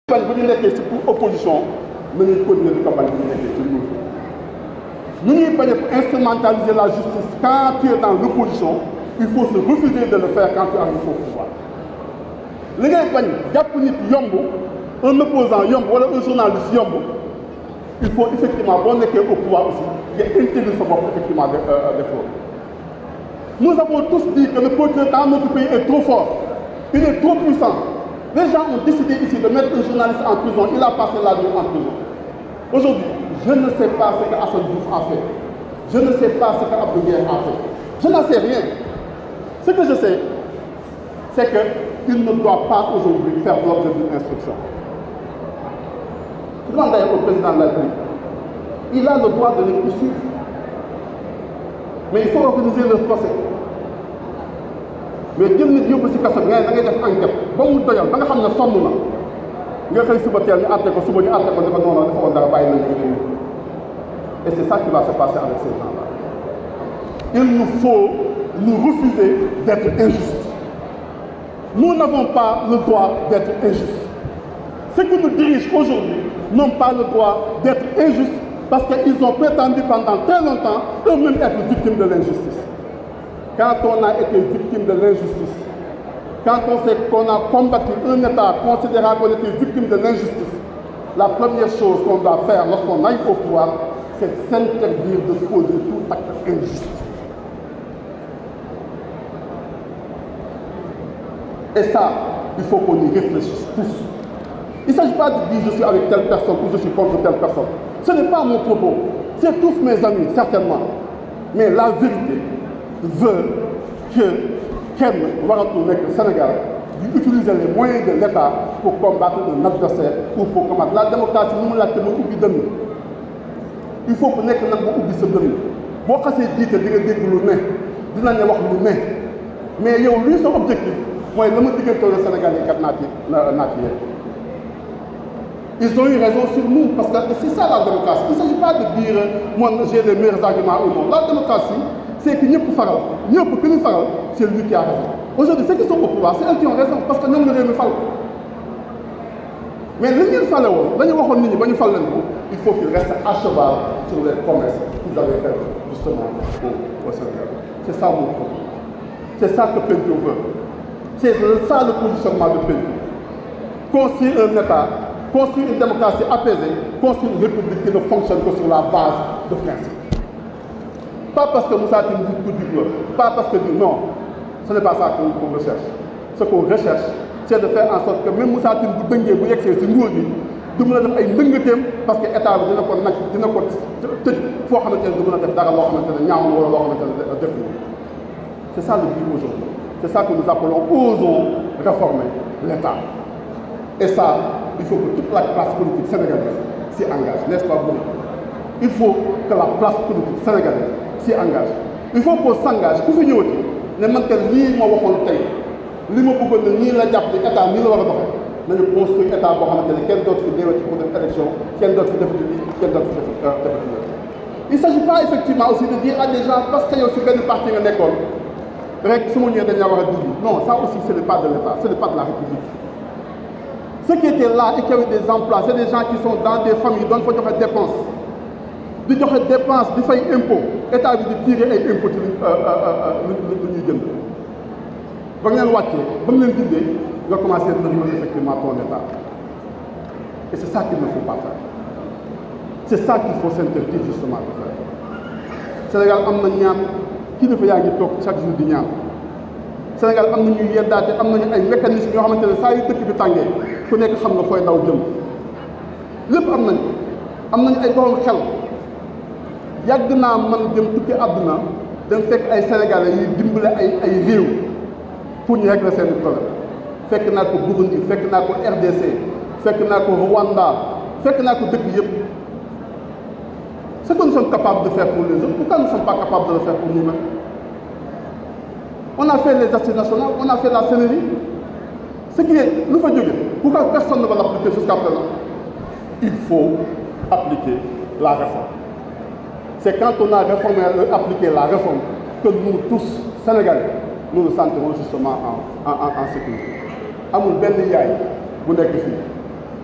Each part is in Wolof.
bañ bu ñu nekkee ci opposition nañuy continuer di ko bañ bu ñu nekkee ci nguur ñu ñuy bañ a instrumentaliser la justice quand tu es dans l'opposition il faut se refuser de le faire quand tu arrives au pouvoir li ngay bañ jàpp nit yomb un opposant yomb wala un journaliste yomb il faut effectivement boo nekkee au pouvoir aussi nga intégrer sa bopp effectivement d'effort. Nous avons tous dit que le procureur dans notre pays est trop fort, il est trop puissant. Les gens ont décidé ici de mettre un journaliste en prison, il a passé la nuit en prison. Aujourd'hui, je ne sais pas ce que Assane Diouf a fait, je ne sais pas ce que Abdou Nguer a fait, je n'en sais rien. Ce que je sais, c'est qu'il ne doit pas aujourd'hui faire l'objet d'une instruction. Je demande d'ailleurs au président de la République, il a le droit de les poursuivre, mais il faut organiser le procès. Mais jël nit yóbbu si kaso bi da ngay def enquête ba mu doyal ba nga xam ne sonn na nga xëy suba teel ñu àtte ko suba ñu àtte ko dafa noonu dafa woon dara bàyyi nañ ko. Et c'est ça qui va se passer avec ces gens-là. Il nous faut nous refuser d'être injustes. Nous n'avons pas le droit d'être injustes. Ceux qui nous dirigent aujourd'hui n'ont pas le droit d'être injustes parce qu'ils ont prétendu pendant très longtemps eux-mêmes être victimes de l'injustice. Quand on a été victime de l'injustice, quand on sait qu'on a combattu un État considérant qu'on était victime de l'injustice, la première chose qu'on doit faire lorsqu'on aille au pouvoir, c'est s'interdire de poser tout acte injuste. Et ça, il faut qu'on y réfléchisse tous. Il ne s'agit pas de dire je suis avec telle personne ou je suis contre telle personne. Ce n'est pas mon propos. C'est tous mes amis, certainement. Mais la vérité veut que kenn waratul nekk Sénégal di utiliser les moyens de l'État pour combattre un adversaire ou pour combattre la démocratie ni mu laajte mooy ubbi dënn il faut que nekk nag ba ubbi sa dënn boo xasee jiite di nga dégg lu ne dinañ la wax lu ne mais yow luy sa objectif mooy la ma diggantoo le Sénégal yi kat naati yéen ils ont eu raison sur nous parce que c'est ça la démocratie il ne s'agit pas de dire moi j'ai les meilleurs arguments ou non la démocratie c'est que ñëpp faral ñëpp ki ñu faral c'est lui qui a raison aujourd'hui ceux qui sont au pouvoir c'est eux qui ont raison parce que ñoom la réew mi fal mais li ngeen fale woon dañu waxoon nit ñi ba ñu fal leen ko il faut qu'ils restent à cheval sur les promesses qu'ils avaient faites justement au Sénégal c'est ça mon propos c'est ça que Penco veut c'est ça le positionnement de Penco construire un État construire une démocratie apaisée construire une république qui ne fonctionne que sur la base de principes. Pas parce que Moussa Tine dit tout pas parce que non, ce n'est pas ça qu'on recherche. Ce qu'on recherche, c'est de faire en sorte que même Moussa Tine bu dëngee bu yegsee si nguur gi du mën a def ay ndëngateem parce que état bi dina ko nag dina ko tëj foo xamante ne du mën a def dara loo xamante ne ñaaw na wala loo xamante ne def na. C'est ça le but aujourd'hui. C'est ça que nous appelons osons réformer l'État. Et ça, il faut que toute la classe politique sénégalaise s'y engage, n'est-ce pas bon? Il faut que la classe politique sénégalaise s'y engage. Il faut qu'on s'engage ku fi ñëwati ne man kat lii ma waxoon tey li ma bëggoon ne nii la jàpp ni état nii la war a doxee nañu construire état boo xamante ne kenn dootu fi déwéti pour def élection kenn dootu fi defati lii kenn dootu fi defati lii. Il ne s'agit pas effectivement aussi de dire à des gens parce que yow si benn parti nga nekkoon rek su ma ñëwee dañ la war a dindi non ça aussi ce n'est pas de l'État ce n'est pas de la République. Ceux qui étaient là et qui avaient des emplois c'est des gens qui sont dans des familles doon fa joxe dépense. di joxe dépense di fay impôt état bi di tirer ay impôt ci lu ñuy jënd ba nga leen wàccee ba nga leen dindee nga commencé dëgmal effectivement ton état et c'est ça qu'il ne faut pas faire c'est ça qu'il faut s'interdire justement de faire Sénégal am na ñaan kilifa yaa ngi toog chaque jour di ñaan Sénégal am na ñuy yeddaate am nañu ay mécanismes yoo xamante ne saa yu dëkk bi tàngee ku nekk xam nga fooy daw jëm lépp am nañu ay borom xel. yàgg naa man dem tukki àdduna dem fekk ay sénégalais yuy dimbale ay réew pour ñu régler seen problème fekk naa ko Burundi fekk naa ko RDC fekk naa ko Rwanda fekk naa ko dëkk yëpp ce que nous sommes capables de faire pour les autres pourquoi nous ne sommes pas capables de le faire pour nous-mêmes on a fait les assises nationales on a fait la CNRI ce qui est lu fa jóge pourquoi personne ne va l'appliquer jusqu'à présent il faut appliquer la réforme. C'est quand on a réformé, appliqué la réforme que nous tous, Sénégalais, nous nous sentirons justement en sécurité. Amul benn yaay bu nekk fii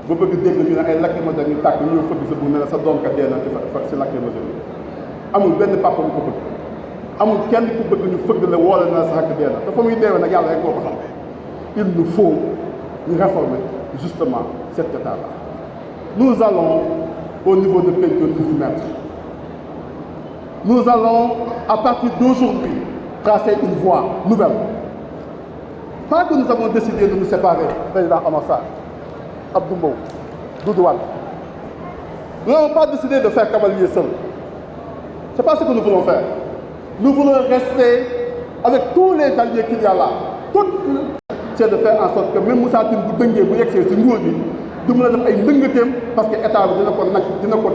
ba bëgg dégg ñu ne ay lacrymogène ñu tàkk ñu fëgg sa bu ne la sa doom kat dee na ci lacrymogène yi amul benn papa bu ko bëgg amul kenn ku bëgg ñu fëgg la woole na sa xakk dee na te fa muy deewee nag yàlla rek moo ko xam. Il nous faut ñu réformer justement cet état-là. Nous allons au niveau de Pencum nous y mettre. Nous allons à partir d'aujourd'hui tracer une voie nouvelle. Pas que nous avons décidé de nous séparer, président Omar Sarr, Abdou Mbow, Doudou Wade. Nous n'avons pas décidé de faire cavalier seul. Ce n'est pas ce que nous voulons faire. Nous voulons rester avec tous les alliés qu'il y a là. C'est de faire en sorte que même Moussa Tine bu dëngee bu yegsee si nguur gi du mën a def ay ndëngateem parce que état bi dina ko nag dina ko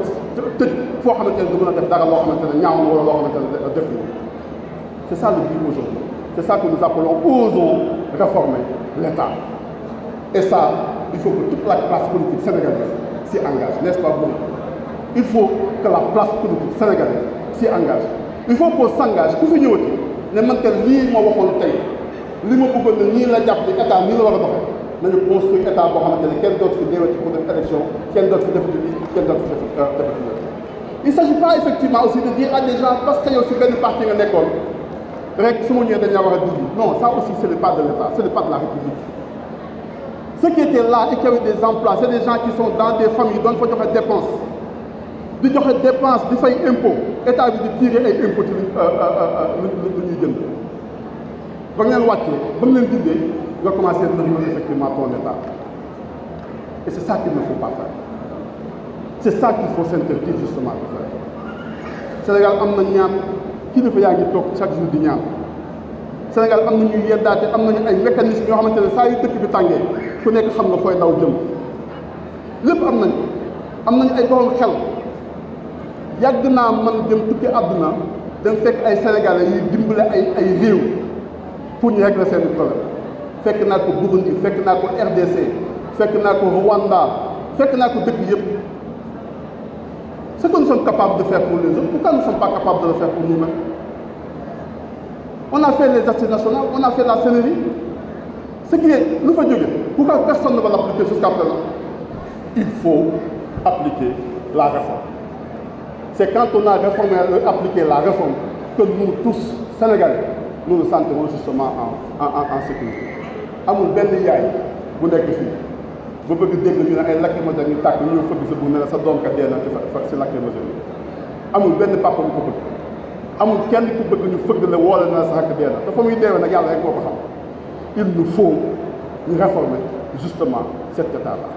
tëj foo xamante ne du mën a def dara loo xamante ne ñaaw na wala loo xamante ne def na. C'est ça le but aujourd'hui. C'est ça que nous appelons osons réformer l'État. Et ça, il faut que toute la classe politique sénégalaise s'y engage, n'est-ce pas Bruno? Il faut que la classe politique sénégalaise s'y engage. Il faut qu'on s'engage ku fi ñëwati ne man kat lii ma waxoon tey li ma bëggoon ne nii la jàpp ni état nii la war a doxee nañu construire état boo xamante ne kenn dootu fi déwéti pour def élection kenn dootu fi def kenn dootu fi def il ne s'agit pas effectivement aussi de dire à des gens parce que yow si benn parti nga nekkoon rek su ma ñëwee dañ la war a dindi non ça aussi ce n'est pas de l'État ce n'est pas de la République. Ceux qui étaient là et qui avaient des emplois c'est des gens qui sont dans des familles doon fa joxe dépense di joxe dépense di fay impôt état bi di tirer ay impôt ci lu ñuy jënd. ba ngeen wàccee ba mu leen dindee nga commencé nëb effectivement ton état et c'est ça qu'il ne faut pas faire c'est ça qu'il faut s'interdire justement de faire. Sénégal am na ñaan kilifa yaa ngi toog chaque jour di ñaan Sénégal am na ñuy yeddaate am nañu ay mécanismes yoo xamante ne saa yu dëkk bi tàngee ku nekk xam nga fooy daw jëm lépp am nañu ay borom xel yàgg naa man dem tukki àdduna dem fekk ay sénégalais yuy dimbale ay réew. pour ñu régler seen problème fekk naa ko Burundi fekk naa ko RDC fekk naa ko Rwanda fekk naa ko dëkk yëpp ce que nous sommes capables de faire pour les autres pourquoi nous ne sommes pas capables de le faire pour nous-mêmes? On a fait les assises nationales on a fait la Sénérie ce qui est lu fa jóge pourquoi personne ne va l'appliquer jusqu'à présent? Il faut appliquer la réforme. C'est quand on a réformé appliqué la réforme que nous tous Sénégalais nous nous sentirons justement en sécurité. amul benn yaay bu nekk fii ba bëgg dégg ñu ne ay lacrymogène ñu tàkk ñu fëgg sa bu ne la sa doom kat dee na ci lacrymogène yi amul benn papa bu ko bëgg amul kenn ku bëgg ñu fëgg la woole na la sa xakk dee na te fa muy deewee nag yàlla rek moo ko xam. Il nous faut ñu réformer justement cet état-là.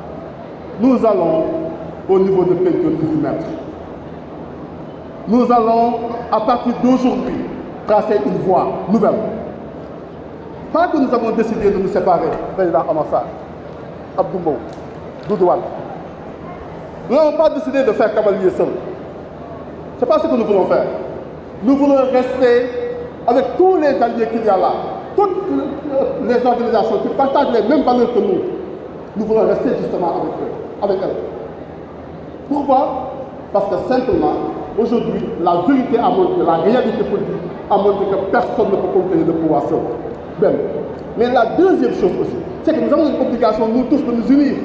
Nous allons au niveau de Pencum nous y mettre. Nous allons à partir d'aujourd'hui tracer une voie nouvelle. Pas que nous avons décidé de nous séparer, président Omar Sarr, Abdou Mbow, Doudou Wade. Nous n'avons pas décidé de faire cavalier seul. Ce n'est pas ce que nous voulons faire. Nous voulons rester avec tous les alliés qu'il y a là, toutes les organisations qui partagent les mêmes valeurs que nous. Nous voulons rester justement avec elles. Pourquoi? Parce que simplement, aujourd'hui, la vérité a montré, la réalité politique a montré que personne ne peut conquérir le pouvoir seul. Bien. Mais la deuxième chose aussi, c'est que nous avons une obligation, nous tous, de nous unir.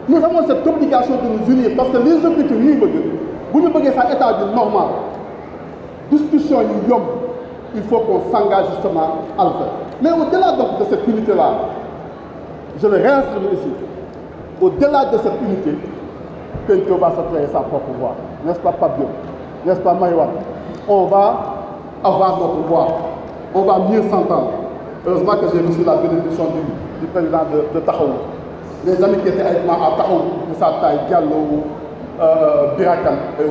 Nous avons cette obligation de nous unir parce que les objectifs, vous ne pouvez pas état normal. Discussion, il faut qu'on s'engage justement à le faire. Mais au-delà donc de cette unité-là, je le réaffirme ici, au-delà de cette unité, Pencum va se créer sa propre voie. N'est-ce pas Fabio? N'est-ce pas Maïwan? On va avoir notre voie. On va mieux s'entendre. Heureusement que j'ai reçu la bénédiction du président de Tahaou. Les amis qui étaient avec moi à Tahaou, Moussa Taï, Diallo, Birakan et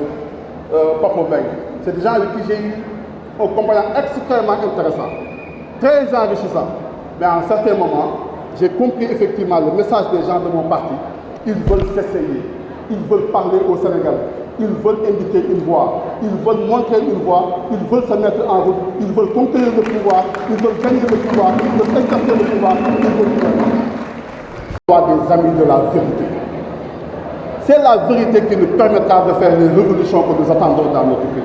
Papo Beng. C'est des gens avec qui j'ai eu un compagnon extrêmement intéressant, très enrichissant. Mais à un certain moment, j'ai compris effectivement le message des gens de mon parti. Ils veulent s'essayer, ils veulent parler au Sénégal, ils veulent indiquer une voie, ils veulent montrer une voie, ils veulent se mettre en route, ils veulent conquérir le pouvoir, ils veulent gagner le pouvoir, ils veulent exercer le pouvoir, ils veulent faire des amis de la vérité. C'est la vérité qui nous permettra de faire les révolutions que nous attendons dans notre pays.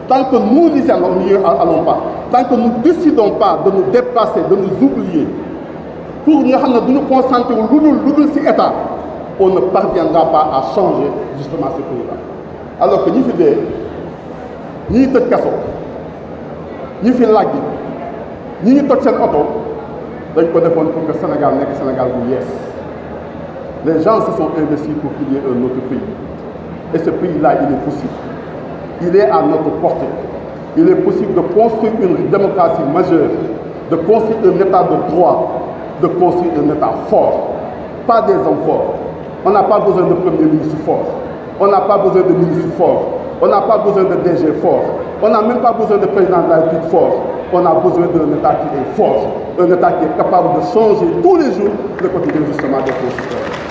Tant que nous n'y allons pas, tant que nous ne décidons pas de nous déplacer, de nous oublier, pour nous concentrer au ci État, on ne parviendra pas à changer justement ce pays-là. Alors que ni fi ni tëj kaso ni fi laaj ni ñu toj seen oto dañ ko defoon pour que Sénégal nekk Sénégal bu yees. Les gens se sont investis pour qu'il y ait un autre pays. Et ce pays-là, il est possible. Il est à notre portée. Il est possible de construire une démocratie majeure, de construire un État de droit, de construire un État fort. Pas des hommes forts. On n'a pas besoin de premier ministre fort. On n'a pas besoin de ministre fort. On n'a pas besoin de DG fort. On n'a même pas besoin de président de la République fort. On a besoin d'un État qui est fort. Un État qui est capable de changer tous les jours le quotidien justement des concitoyens.